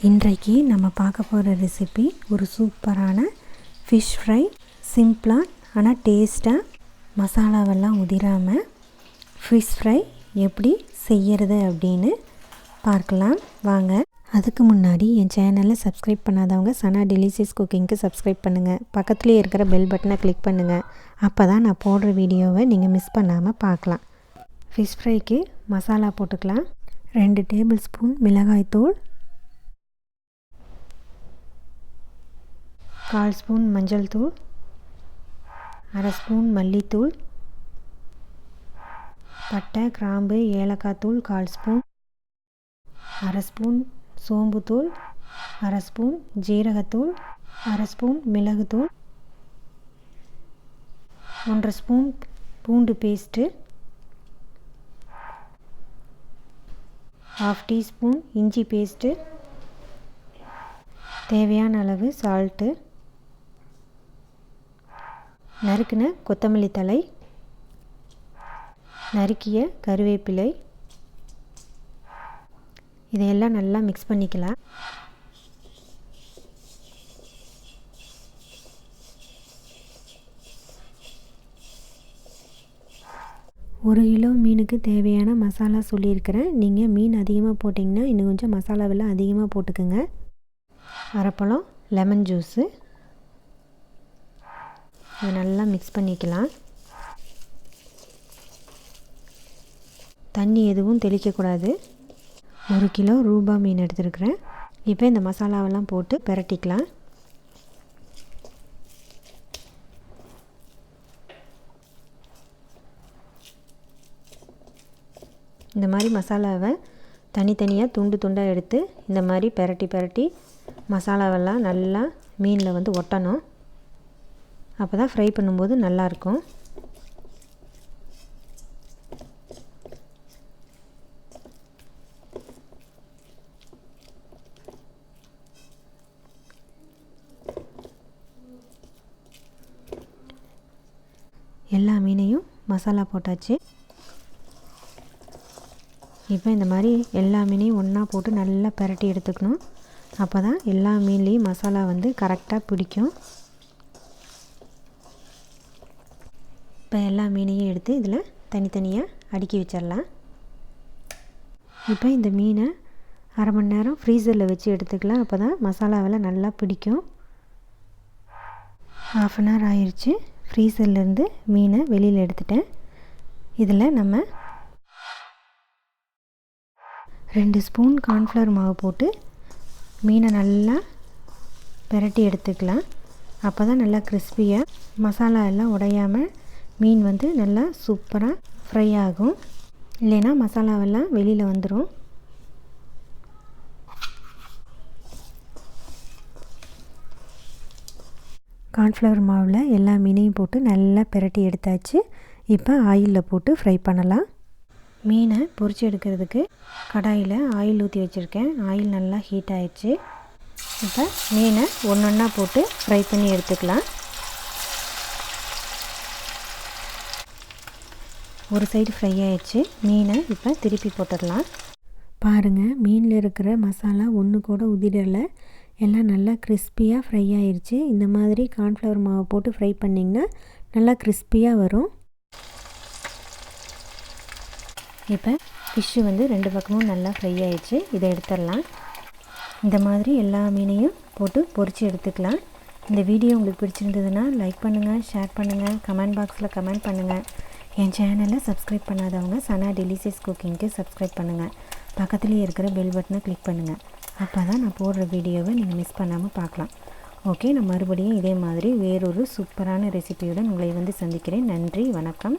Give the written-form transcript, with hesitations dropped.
இன்றைக்கு நம்ம பார்க்க போகிற ரெசிபி ஒரு சூப்பரான ஃபிஷ் ஃப்ரை. சிம்பிளாக ஆனால் டேஸ்ட்டாக மசாலாவெல்லாம் உதிராமல் ஃபிஷ் ஃப்ரை எப்படி செய்கிறது அப்படின்னு பார்க்கலாம் வாங்க. அதுக்கு முன்னாடி என் சேனலை சப்ஸ்கிரைப் பண்ணாதவங்க சனா டெலிஷியஸ் குக்கிங்க்கு சப்ஸ்கிரைப் பண்ணுங்கள். பக்கத்துலேயே இருக்கிற பெல் பட்டனை கிளிக் பண்ணுங்கள். அப்போ தான் நான் போடுற வீடியோவை நீங்கள் மிஸ் பண்ணாமல் பார்க்கலாம். ஃபிஷ் ஃப்ரைக்கு மசாலா போட்டுக்கலாம். 2 டேபிள் ஸ்பூன் மிளகாய்த்தூள், 1/4 ஸ்பூன் மஞ்சள் தூள், 1/2 ஸ்பூன் மல்லித்தூள், பட்டை கிராம்பு ஏலக்காய் தூள் 1/4 ஸ்பூன், 1/2 ஸ்பூன் சோம்புத்தூள், 1/2 ஸ்பூன் ஜீரகத்தூள், 1/2 ஸ்பூன் மிளகுத்தூள், 1/2 ஸ்பூன் பூண்டு பேஸ்ட்டு, 1/2 டீஸ்பூன் இஞ்சி பேஸ்ட்டு, தேவையான அளவு சால்ட்டு, நறுக்கின கொத்தமல்லி தழை, நறுக்கிய கருவேப்பிலை. இதையெல்லாம் நல்லா மிக்ஸ் பண்ணிக்கலாம். ஒரு கிலோ மீனுக்கு தேவையான மசாலா சொல்லியிருக்கிறேன். நீங்கள் மீன் அதிகமாக போட்டிங்கன்னா இன்னும் கொஞ்சம் மசாலாவெல்லாம் அதிகமாக போட்டுக்கோங்க. அரைப்பழம் லெமன் ஜூஸு. இதை நல்லா மிக்ஸ் பண்ணிக்கலாம். தண்ணி எதுவும் தெளிக்கக்கூடாது. 1 கிலோ ரூபா மீன் எடுத்துருக்குறேன். இப்போ இந்த மசாலாவெல்லாம் போட்டு பிரட்டிக்கலாம். இந்த மாதிரி மசாலாவை தனித்தனியாக துண்டு துண்டாக எடுத்து இந்த மாதிரி பிரட்டி மசாலாவெல்லாம் நல்லா மீனில் வந்து ஒட்டணும். அப்போ தான் ஃப்ரை பண்ணும்போது நல்லாயிருக்கும். எல்லா மீனையும் மசாலா போட்டாச்சு. இப்போ இந்த மாதிரி எல்லா மீனையும் ஒன்றா போட்டு நல்லா பிரட்டி எடுத்துக்கணும். அப்போ தான் எல்லா மீன்லேயும் மசாலா வந்து கரெக்டாக பிடிக்கும். இப்போ எல்லா மீனையும் எடுத்து இதில் தனித்தனியாக அடுக்கி வச்சிடலாம். இப்போ இந்த மீனை 1/2 மணி நேரம் ஃப்ரீசரில் வச்சு எடுத்துக்கலாம். அப்போ தான் மசாலாவெல்லாம் நல்லா பிடிக்கும். 1/2 அன் ஹவர் ஆயிடுச்சு. ஃப்ரீசர்லேருந்து மீனை வெளியில் எடுத்துட்டேன். இதில் நம்ம 2 ஸ்பூன் கார்ன்ஃப்ளவர் மாவு போட்டு மீனை நல்லா பிரட்டி எடுத்துக்கலாம். அப்போ தான் நல்லா கிறிஸ்பியாக மசாலா எல்லாம் உடையாமல் மீன் வந்து நல்லா சூப்பராக ஃப்ரை ஆகும். இல்லைன்னா மசாலாவெல்லாம் வெளியில் வந்துடும். கார்ன்ஃப்ளவர் மாவில் எல்லா மீனையும் போட்டு நல்லா பிரட்டி எடுத்தாச்சு. இப்போ ஆயிலில் போட்டு ஃப்ரை பண்ணலாம். மீனை பொரிச்சு எடுக்கிறதுக்கு கடாயில் ஆயில் ஊற்றி வச்சுருக்கேன். ஆயில் நல்லா ஹீட் ஆயிடுச்சு. இப்போ மீனை ஒன்றா போட்டு ஃப்ரை பண்ணி எடுத்துக்கலாம். ஒரு சைடு ஃப்ரை ஆயிடுச்சு. மீனை இப்போ திருப்பி போட்டுடலாம். பாருங்கள், மீனில் இருக்கிற மசாலா ஒன்று கூட உதிரலை. எல்லாம் நல்லா கிறிஸ்பியாக ஃப்ரை ஆயிடுச்சு. இந்த மாதிரி கார்ன்ஃப்ளவர் மாவு போட்டு ஃப்ரை பண்ணிங்கன்னா நல்லா கிறிஸ்பியாக வரும். இப்போ ஃபிஷ்ஷு வந்து 2 பக்கமும் நல்லா ஃப்ரை ஆயிடுச்சு. இதை எடுத்துடலாம். இந்த மாதிரி எல்லா மீனையும் போட்டு பொரித்து எடுத்துக்கலாம். இந்த வீடியோ உங்களுக்கு பிடிச்சிருந்ததுன்னா லைக் பண்ணுங்கள், ஷேர் பண்ணுங்கள், கமெண்ட் பாக்ஸில் கமெண்ட் பண்ணுங்கள். என் சேனலை சப்ஸ்கிரைப் பண்ணாதவங்க சனா டெலிஷியஸ் குக்கிங்க்கு சப்ஸ்கிரைப் பண்ணுங்கள். பக்கத்துலேயே இருக்கிற பெல் பட்டனை கிளிக் பண்ணுங்கள். அப்போ தான் நான் போடுற வீடியோவை நீங்கள் மிஸ் பண்ணாமல் பார்க்கலாம். ஓகே, நான் மறுபடியும் இதே மாதிரி வேறொரு சூப்பரான ரெசிபியுடன் உங்களை வந்து சந்திக்கிறேன். நன்றி, வணக்கம்.